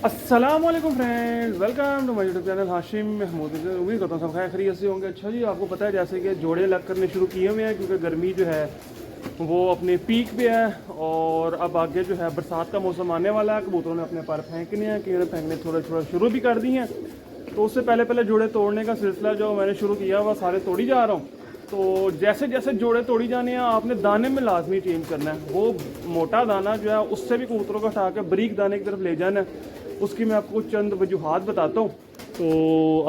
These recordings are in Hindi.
अस्सलाम वालेकुम friends, welcome to my YouTube channel Hashim Mahmood. उम्मीद करता हूँ सब खैर खैरियत से होंगे। अच्छा जी, आपको पता है जैसे कि जोड़े अलग करने शुरू किए हुए हैं क्योंकि गर्मी जो है वो अपने पीक पे है और अब आगे जो है बरसात का मौसम आने वाला है। कबूतरों ने अपने पर फेंकने हैं, कीड़े फेंकने थोड़ा थोड़ा शुरू भी कर दी हैं। तो उससे पहले पहले जोड़े तोड़ने का सिलसिला जो मैंने शुरू किया हुआ सारे तोड़ी जा रहा हूँ। तो जैसे जैसे जोड़े तोड़ी जाने हैं आपने दाने में लाजमी चेंज करना है। वो मोटा दाना जो है उससे भी कबूतरों को उठा के बारीक दाने की तरफ ले जाना है। उसकी मैं आपको चंद वजूहात बताता हूँ। तो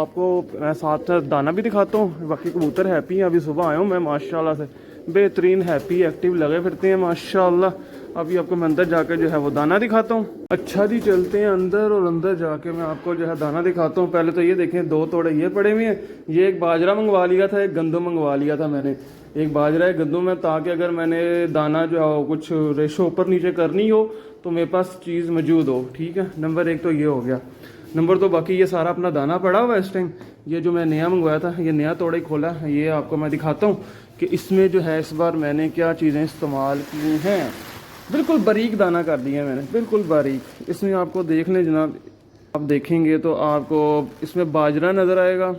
आपको मैं साथ दाना भी दिखाता हूँ। बाकी कबूतर हैप्पी हैं। अभी सुबह आया हूँ मैं, माशाल्लाह से बेहतरीन हैप्पी एक्टिव लगे फिरते हैं माशाल्लाह। अभी आपको मैं अंदर जाकर जो है वो दाना दिखाता हूँ। अच्छा जी, चलते हैं अंदर और अंदर जाके मैं आपको जो है दाना दिखाता हूँ। पहले तो ये देखें, दो तोड़े ये पड़े हुए हैं। ये एक बाजरा मंगवा लिया था, एक गंदम मंगवा लिया था मैंने। एक बाजरा एक गंदम है ताकि अगर मैंने दाना जो है कुछ रेशो ऊपर नीचे करनी हो तो मेरे पास चीज़ मौजूद हो। ठीक है, नंबर एक तो ये हो गया। नंबर दो, बाकी ये सारा अपना दाना पड़ा हुआ है इस टाइम। ये जो मैं नया मंगवाया था, ये नया तोड़ा ही खोला है। ये आपको मैं दिखाता हूँ कि इसमें जो है इस बार मैंने क्या चीज़ें इस्तेमाल की हैं। बिल्कुल बारीक दाना कर दिया मैंने, बिल्कुल बारीक। इसमें आपको देख लें जनाब, आप देखेंगे तो आपको इसमें बाजरा नज़र आएगा,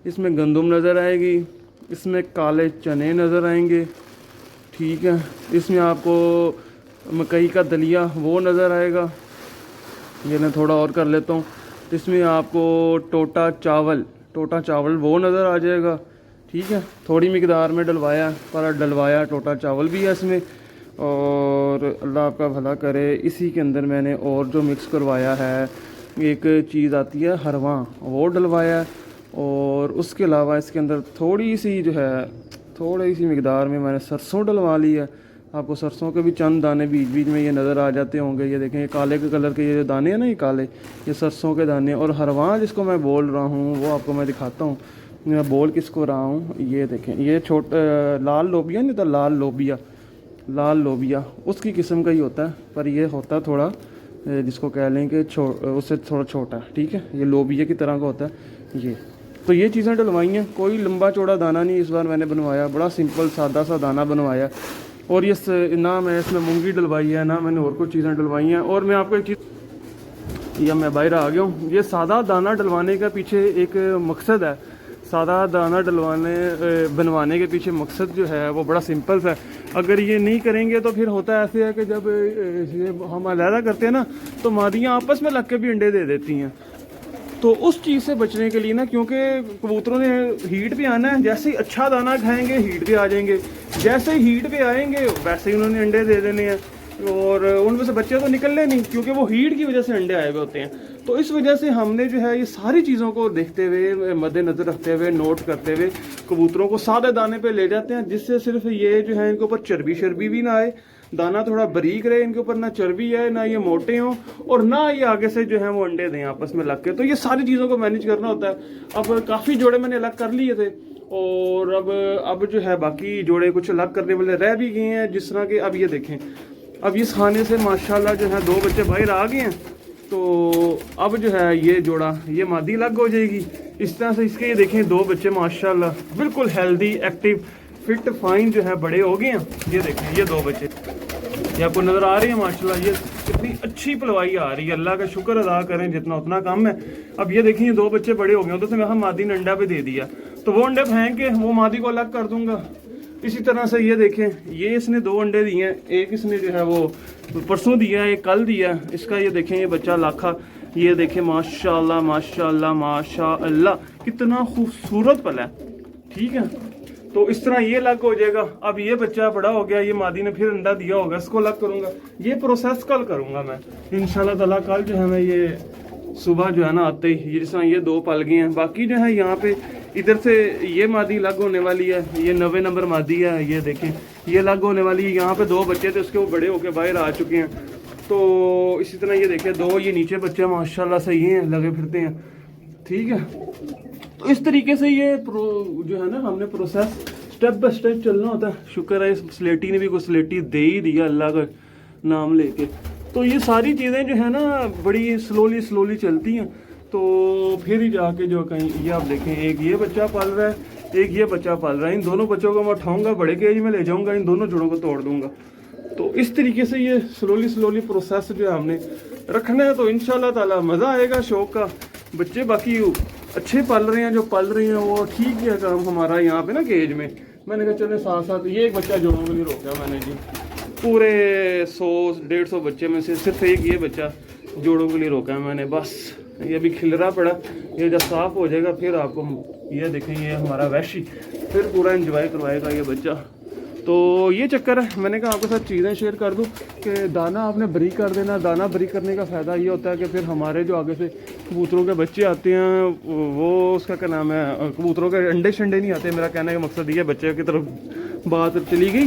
इसमें गंदम नज़र आएगी, इसमें काले चने नज़र आएंगे। ठीक है, इसमें आपको मकई का दलिया वो नज़र आएगा। ये मैं थोड़ा और कर लेता हूँ। इसमें आपको टोटा चावल वो नज़र आ जाएगा। ठीक है, थोड़ी मिकदार में डलवाया, पर डलवाया टोटा चावल भी है इसमें। और अल्लाह आपका भला करे, इसी के अंदर मैंने और जो मिक्स करवाया है, एक चीज़ आती है हरवा, वो डलवाया। और उसके अलावा इसके अंदर थोड़ी सी जो है, थोड़ी सी मिकदार में मैंने सरसों डलवा ली है। आपको सरसों के भी चंद दाने बीच बीच में ये नज़र आ जाते होंगे। ये देखें, ये काले के कलर के ये जो दाने हैं ना, ये काले, ये सरसों के दाने। और हरवा जिसको मैं बोल रहा हूँ वो आपको मैं दिखाता हूँ। मैं बोल किसको रहा हूँ, ये देखें, ये लाल लोबिया नहीं था, लाल लोबिया उसकी किस्म का ही होता है, पर ये होता है थोड़ा जिसको कह लें कि उससे थोड़ा छोटा। ठीक है, ये लोबिया की तरह का होता है ये। तो ये चीज़ें डलवाई हैं। कोई लंबा चौड़ा दाना नहीं इस बार मैंने बनवाया, बड़ा सिंपल सादा सा दाना बनवाया। और ये ना मैं इसमें मूंगी डलवाई है, ना मैंने और कुछ चीज़ें डलवाई हैं। और मैं आपको एक चीज़, या मैं बाहर आ गया हूँ, ये सादा दाना डलवाने का पीछे एक मकसद है। सादा दाना बनवाने के पीछे मकसद जो है वो बड़ा सिंपल है। अगर ये नहीं करेंगे तो फिर होता ऐसे है कि जब ये हम अलहदा करते हैं ना, तो मादियाँ आपस में लग के भी अंडे दे देती हैं। तो उस चीज़ से बचने के लिए ना, क्योंकि कबूतरों ने हीट पे आना है, जैसे ही अच्छा दाना खाएंगे हीट पे आ जाएंगे, जैसे ही हीट पे आएंगे वैसे ही उन्होंने अंडे दे देने हैं। और उनमें से बच्चे तो निकलने नहीं, क्योंकि वो हीट की वजह से अंडे आए हुए होते हैं। तो इस वजह से हमने जो है ये सारी चीज़ों को देखते हुए, मद्देनज़र रखते हुए, नोट करते हुए कबूतरों को सादे दाने पे ले जाते हैं, जिससे सिर्फ ये जो है इनके ऊपर चर्बी शर्बी भी ना आए, दाना थोड़ा बारीक रहे इनके ऊपर, ना चर्बी है, ना ये मोटे हों, और ना ये आगे से जो है वो अंडे दें आपस में लग के। तो ये सारी चीज़ों को मैनेज करना होता है। अब काफ़ी जोड़े मैंने अलग कर लिए थे, और अब जो है बाकी जोड़े कुछ अलग करने वाले रह भी गए हैं। जिस तरह के अब ये देखें, अब इस खाने से माशाल्लाह जो है 2 बच्चे बाहर आ गए हैं। तो अब जो है ये जोड़ा, ये मादी अलग हो जाएगी। इस तरह से इसके ये देखें 2 बच्चे माशाल्लाह बिल्कुल हेल्दी, एक्टिव, फिट, फाइन जो है बड़े हो गए हैं। ये देखें, ये 2 बच्चे, ये आपको नज़र आ रही है माशाल्लाह। ये कितनी अच्छी पलवाई आ रही है, अल्लाह का शुक्र अदा करें, जितना उतना कम है। अब ये देखिए 2 बच्चे बड़े हो गए, तो मैं मादी ने अंडा भी दे दिया, तो वो अंडे फेंक के वो मादी को अलग कर दूंगा। इसी तरह से ये देखें, ये इसने 2 अंडे दिए हैं, एक इसने जो है वो परसों दिया है, एक कल दिया है। इसका ये देखें, ये बच्चा लाखा, ये देखें माशाल्लाह माशाल्लाह माशाल्लाह कितना खूबसूरत पला है। ठीक है, तो इस तरह ये अलग हो जाएगा। अब ये बच्चा बड़ा हो गया, ये मादी ने फिर अंडा दिया होगा, इसको अलग करूंगा। ये प्रोसेस कल करूंगा मैं इंशाल्लाह ताला। कल जो है मैं ये सुबह जो है ना आते ही, जिस तरह ये 2 पल गए हैं, बाकी जो है यहाँ पे इधर से ये मादी अलग होने वाली है, ये 90 नंबर मादी है। ये देखें, ये अलग होने वाली है। यहाँ पे 2 बच्चे थे, उसके वो बड़े होके बाहर आ चुके हैं। तो इसी तरह ये देखें 2 ये नीचे बच्चे माशाल्लाह सही हैं, लगे फिरते हैं। ठीक है, तो इस तरीके से ये जो है ना हमने प्रोसेस स्टेप बाय स्टेप चलना होता है। शुक्र है इस स्लेटी ने भी कोई स्लेटी दे ही दिया अल्लाह का नाम लेके। तो ये सारी चीज़ें जो है ना बड़ी स्लोली चलती हैं, तो फिर ही जाके जो कहीं, ये आप देखें, एक ये बच्चा पल रहा है, एक ये बच्चा पल रहा है। इन दोनों बच्चों को मैं उठाऊंगा, बड़े केज में ले जाऊंगा, इन दोनों जोड़ों को तोड़ दूंगा। तो इस तरीके से ये स्लोली प्रोसेस जो है हमने रखना है, तो इंशाल्लाह ताला मज़ा आएगा शौक का। बच्चे बाकी अच्छे पल रहे हैं, जो पल रहे हैं वो ठीक है काम हमारा यहाँ पे ना केज में। मैंने कहा चले साथ साथ ये एक बच्चा जोड़ों के लिए रोका मैंने जी, पूरे 100-150 बच्चे में से सिर्फ एक ये बच्चा जोड़ों के लिए रोका है मैंने। बस ये अभी खिलरा पड़ा, ये जब साफ़ हो जाएगा फिर आपको ये देखें, ये हमारा वैशी फिर पूरा एंजॉय करवाएगा ये बच्चा। तो ये चक्कर है, मैंने कहा आपके साथ चीज़ें शेयर कर दूं कि दाना आपने बरी कर देना। दाना बरी करने का फ़ायदा ये होता है कि फिर हमारे जो आगे से कबूतरों के बच्चे आते हैं वो उसका क्या नाम है, कबूतरों के अंडे शंडे नहीं आते। मेरा कहने का मकसद ये बच्चे की तरफ बात चली गई,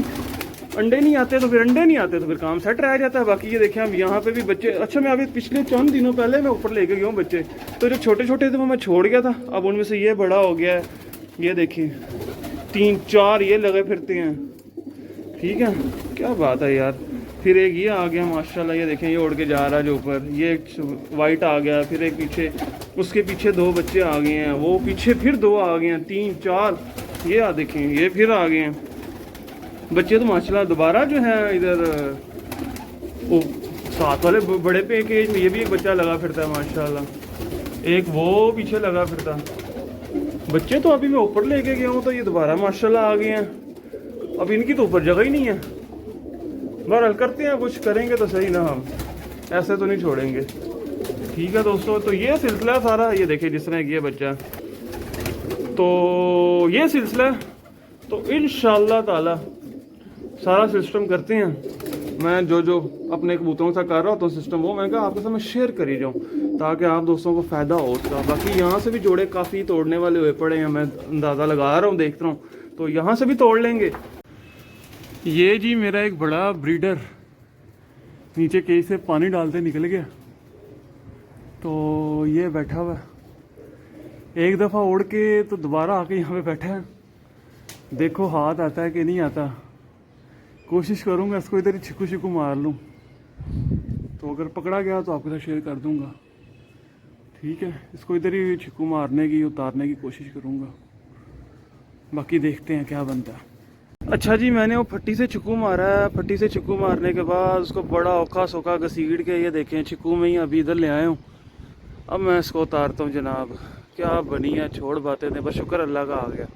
अंडे नहीं आते तो फिर अंडे नहीं आते तो फिर काम सेट रह जाता है। बाकी ये देखें हम यहाँ पे भी बच्चे, अच्छा मैं अभी पिछले चंद दिनों पहले मैं ऊपर लेके गया हूँ बच्चे, तो जो छोटे छोटे थे वो मैं छोड़ गया था, अब उनमें से ये बड़ा हो गया है। ये देखिए 3-4 ये लगे फिरते हैं, ठीक है, क्या बात है यार। फिर एक ये आ गया माशाल्लाह, ये देखें ये उड़ के जा रहा है जो ऊपर, ये एक वाइट आ गया, फिर एक पीछे, उसके पीछे 2 बच्चे आ गए हैं, वो पीछे फिर 2 आ गए हैं, 3-4 ये देखें ये फिर आ गए हैं बच्चे। तो माशाल्लाह दोबारा जो है इधर वो साथ वाले बड़े पे केज में ये भी एक बच्चा लगा फिरता है माशाल्लाह, एक वो पीछे लगा फिरता। बच्चे तो अभी मैं ऊपर लेके गया हूँ तो ये दोबारा माशाल्लाह आ गए हैं। अब इनकी तो ऊपर जगह ही नहीं है। बहरहाल करते हैं, कुछ करेंगे तो सही ना, हम ऐसे तो नहीं छोड़ेंगे। ठीक है दोस्तों, तो ये सिलसिला सारा, ये देखिए जिस तरह ये बच्चा, तो ये सिलसिला, तो इंशाल्लाह ताला सारा सिस्टम करते हैं। मैं जो जो अपने कबूतरों से कर रहा होता हूँ सिस्टम, वो मैं कहा आपके साथ मैं शेयर करी जाऊँ ताकि आप दोस्तों को फ़ायदा हो उसका। बाकी यहाँ से भी जोड़े काफ़ी तोड़ने वाले हुए पड़े हैं, मैं अंदाज़ा लगा रहा हूँ, देखता हूँ, तो यहाँ से भी तोड़ लेंगे। ये जी मेरा एक बड़ा ब्रीडर नीचे केज से पानी डालते निकल गया, तो ये बैठा हुआ एक दफ़ा उड़ के तो दोबारा आके यहाँ पे बैठा है। देखो हाथ आता है कि नहीं आता, कोशिश करूँगा इसको इधर ही छिक्कू छिक्कू मार लूँ, तो अगर पकड़ा गया तो आपके साथ शेयर कर दूँगा। ठीक है, इसको इधर ही छिक्कू मारने की, उतारने की कोशिश करूँगा, बाकी देखते हैं क्या बनता है। अच्छा जी, मैंने वो फट्टी से छिक्कू मारा है। फट्टी से छिक्कू मारने के बाद उसको बड़ा औखा सोखा घसीट के, ये देखें छिक्कू में ही अभी इधर ले आया हूँ। अब मैं इसको उतारता हूँ जनाब। क्या बनी है, छोड़ बातें थे, बस शुक्र अल्लाह का आ गया।